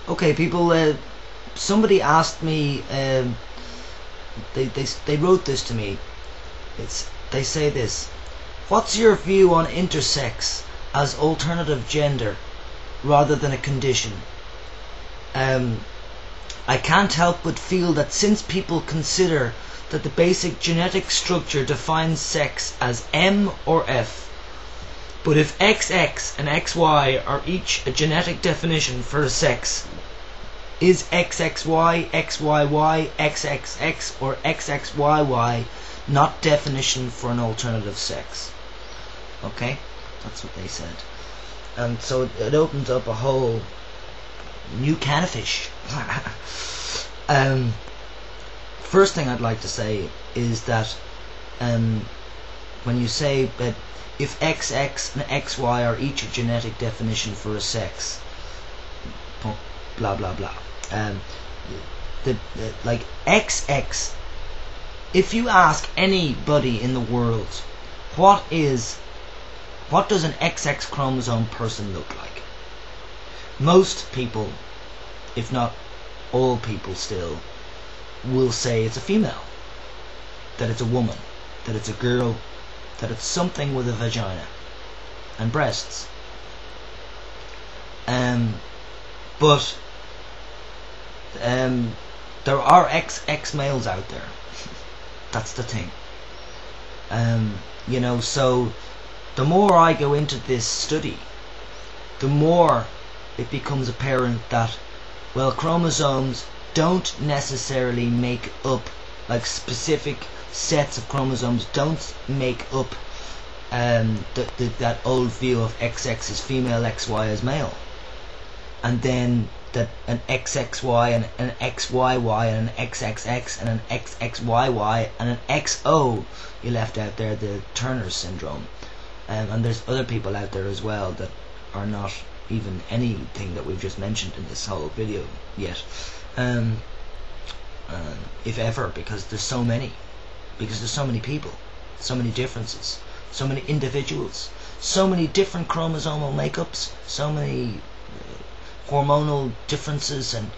Okay, people. Somebody asked me. They wrote this to me. They say this. What's your view on intersex as alternative gender rather than a condition? I can't help but feel that since people consider that the basic genetic structure defines sex as M or F, but if XX and XY are each a genetic definition for a sex, is XXY, XYY, XXX or XXYY not definition for an alternative sex? Okay, that's what they said. And so it opens up a whole new can of fish. First thing I'd like to say is that when you say that if XX and XY are each a genetic definition for a sex, blah blah blah, like XX, if you ask anybody in the world what does an XX chromosome person look like, most people, if not all people still, will say it's a female, that it's a woman, that it's a girl, that it's something with a vagina and breasts. But there are XX males out there. That's the thing. So the more I go into this study, the more it becomes apparent that, well, chromosomes don't necessarily make up, like specific sets of chromosomes don't make up that old view of XX as female, XY as male, and then that an XXY and an XYY and an XXX and an XXYY and an XO you left out there, the Turner syndrome, and there's other people out there as well that are not even anything that we've just mentioned in this whole video yet, if ever, because there's so many people, so many differences, so many individuals, so many different chromosomal makeups, so many hormonal differences, and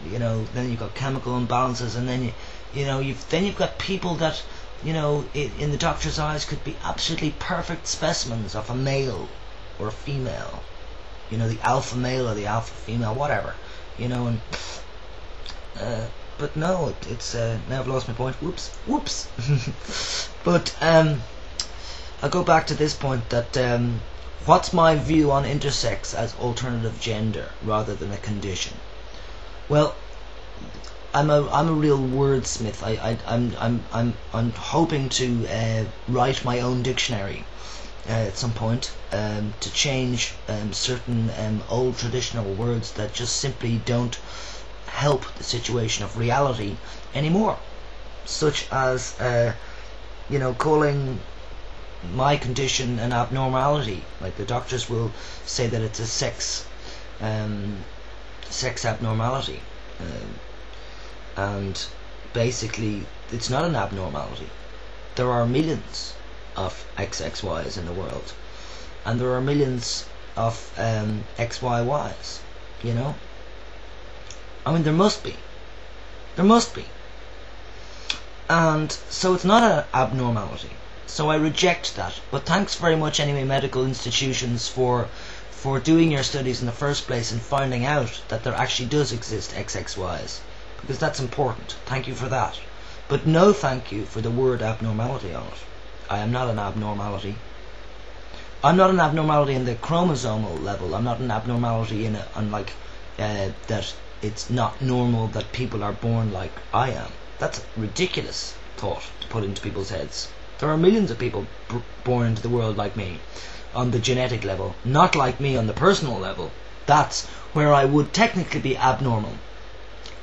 then you've got chemical imbalances, and then you've got people that in the doctor's eyes could be absolutely perfect specimens of a male or a female, the alpha male or the alpha female, whatever, and but no, it's now I've lost my point. Whoops. But I'll go back to this point that what's my view on intersex as alternative gender rather than a condition? Well, I'm a real wordsmith. I'm hoping to write my own dictionary at some point, to change certain old traditional words that just simply don't help the situation of reality anymore, such as calling my condition an abnormality. Like the doctors will say that it's a sex abnormality, and basically it's not an abnormality. There are millions of XXYs in the world, and there are millions of XYYs, I mean, there must be, and so it's not an abnormality. So I reject that. But thanks very much anyway, medical institutions, for doing your studies in the first place and finding out that there actually does exist XXYs, because that's important. Thank you for that. But no thank you for the word abnormality on it. I am not an abnormality. I'm not an abnormality in the chromosomal level. I'm not an abnormality that it's not normal that people are born like I am. That's a ridiculous thought to put into people's heads. There are millions of people born into the world like me on the genetic level, not like me on the personal level. That's where I would technically be abnormal.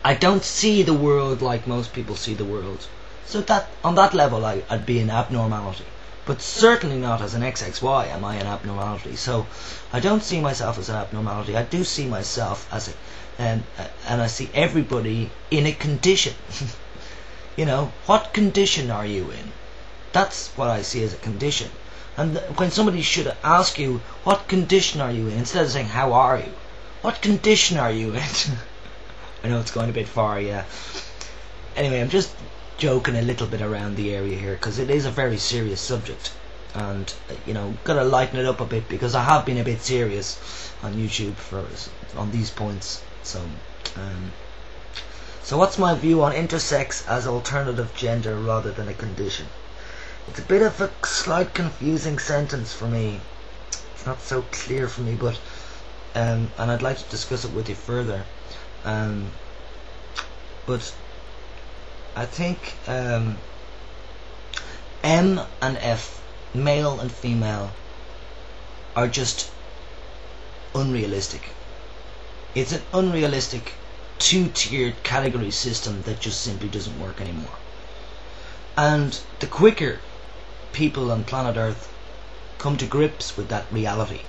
I don't see the world like most people see the world. So that on that level I'd be an abnormality. But certainly not as an XXY am I an abnormality. So I don't see myself as an abnormality. I do see myself as and I see everybody in a condition. What condition are you in? That's what I see as a condition. And when somebody should ask you, what condition are you in, instead of saying, how are you? What condition are you in? I know it's going a bit far, yeah. Anyway, I'm just joking a little bit around the area here because it is a very serious subject, and gotta lighten it up a bit because I have been a bit serious on YouTube on these points. So what's my view on intersex as alternative gender rather than a condition? It's a bit of a slight confusing sentence for me. It's not so clear for me, but and I'd like to discuss it with you further. But I think M and F, male and female, are just unrealistic. It's an unrealistic two-tiered category system that just simply doesn't work anymore. And the quicker people on planet Earth come to grips with that reality,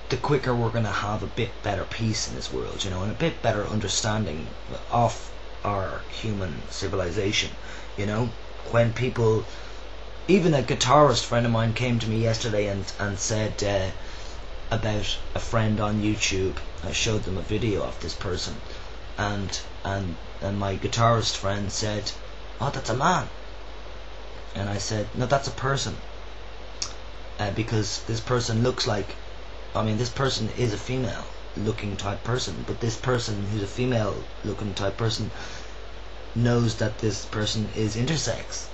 the quicker we're going to have a bit better peace in this world, and a bit better understanding of our human civilization. When people, even a guitarist friend of mine came to me yesterday and said about a friend on YouTube. I showed them a video of this person, and my guitarist friend said, "Oh, that's a man." And I said, "No, that's a person, because this person looks like, this person is a female looking type person, but this person who's a female looking type person knows that this person is intersex,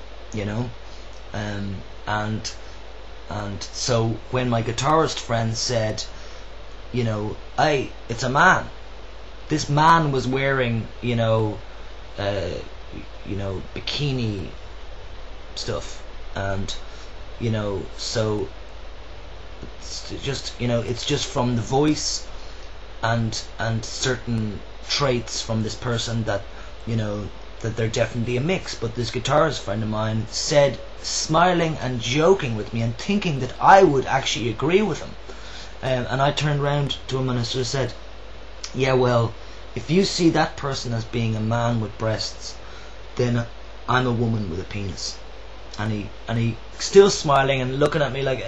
and so when my guitarist friend said, hey, it's a man, this man was wearing bikini stuff, and so it's just from the voice and certain traits from this person that that they're definitely a mix. But this guitarist friend of mine said, smiling and joking with me and thinking that I would actually agree with him, and I turned around to him and I sort of said, yeah, well, if you see that person as being a man with breasts, then I'm a woman with a penis. And he still smiling and looking at me like,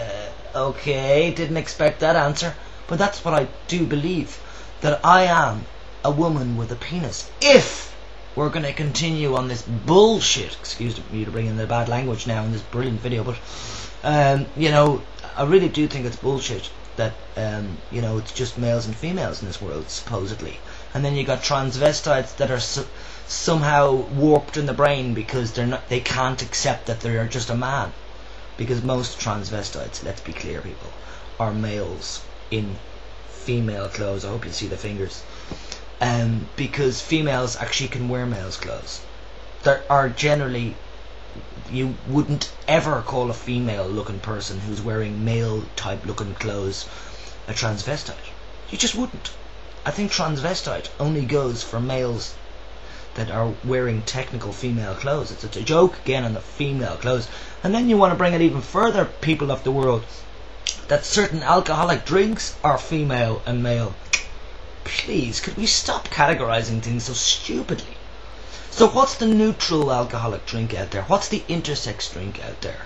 okay, didn't expect that answer. But that's what I do believe, that I am a woman with a penis. If we're going to continue on this bullshit, excuse me to bring in the bad language now in this brilliant video, but I really do think it's bullshit that it's just males and females in this world, supposedly. And then you got transvestites that are somehow warped in the brain because they can't accept that they're just a man, because most transvestites, let's be clear, people, are males in female clothes. I hope you see the fingers. Because females actually can wear males' clothes. There are generally, you wouldn't ever call a female looking person who's wearing male type looking clothes a transvestite. You just wouldn't. I think transvestite only goes for males that are wearing technical female clothes. It's a joke again on the female clothes. And then you want to bring it even further, people of the world, that certain alcoholic drinks are female and male. Please, could we stop categorizing things so stupidly? So what's the neutral alcoholic drink out there? What's the intersex drink out there?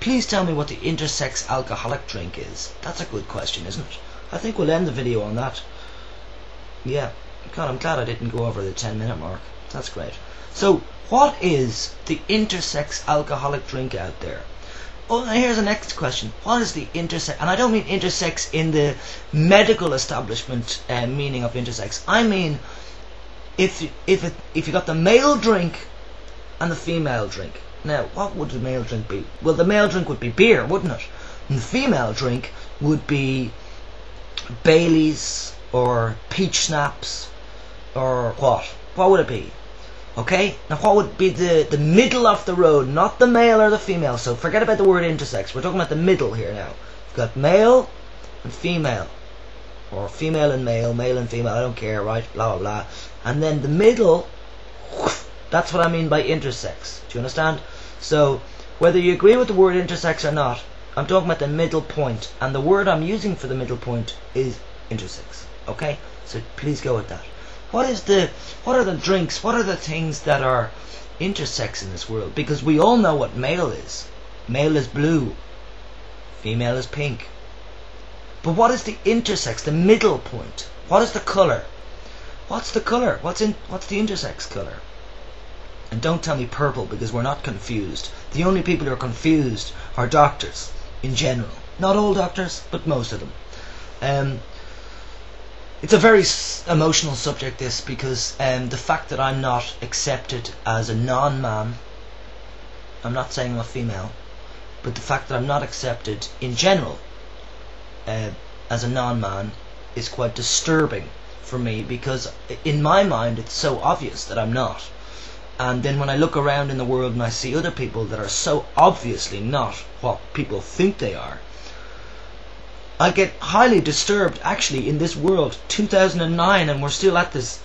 Please tell me what the intersex alcoholic drink is. That's a good question, isn't it? I think we'll end the video on that. Yeah, God, I'm glad I didn't go over the 10-minute mark. That's great. So, what is the intersex alcoholic drink out there? Oh, now here's the next question. What is the intersex? And I don't mean intersex in the medical establishment meaning of intersex. I mean, if you got the male drink and the female drink. Now, what would the male drink be? Well, the male drink would be beer, wouldn't it? And the female drink would be Baileys or peach schnapps, or what? What would it be? Okay, now what would be the middle of the road, not the male or the female? So forget about the word intersex. We're talking about the middle here now. You've got male and female, or female and male, male and female, I don't care, right? Blah, blah, blah. And then the middle, that's what I mean by intersex. Do you understand? So whether you agree with the word intersex or not, I'm talking about the middle point. And the word I'm using for the middle point is intersex. Okay? So please go with that. What are the drinks? What are the things that are intersex in this world? Because we all know what male is. Male is blue. Female is pink. But what is the intersex, the middle point? What is the colour? What's the colour? What's the intersex colour? And don't tell me purple, because we're not confused. The only people who are confused are doctors in general. Not all doctors, but most of them. It's a very emotional subject, this, because the fact that I'm not accepted as a non-man, I'm not saying I'm a female, but the fact that I'm not accepted in general as a non-man is quite disturbing for me, because in my mind it's so obvious that I'm not. And then when I look around in the world and I see other people that are so obviously not what people think they are, I get highly disturbed. Actually, in this world, 2009, and we're still at this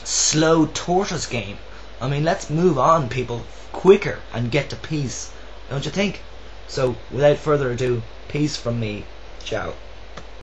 slow tortoise game. I mean, let's move on, people, quicker and get to peace, don't you think? So, without further ado, peace from me. Ciao.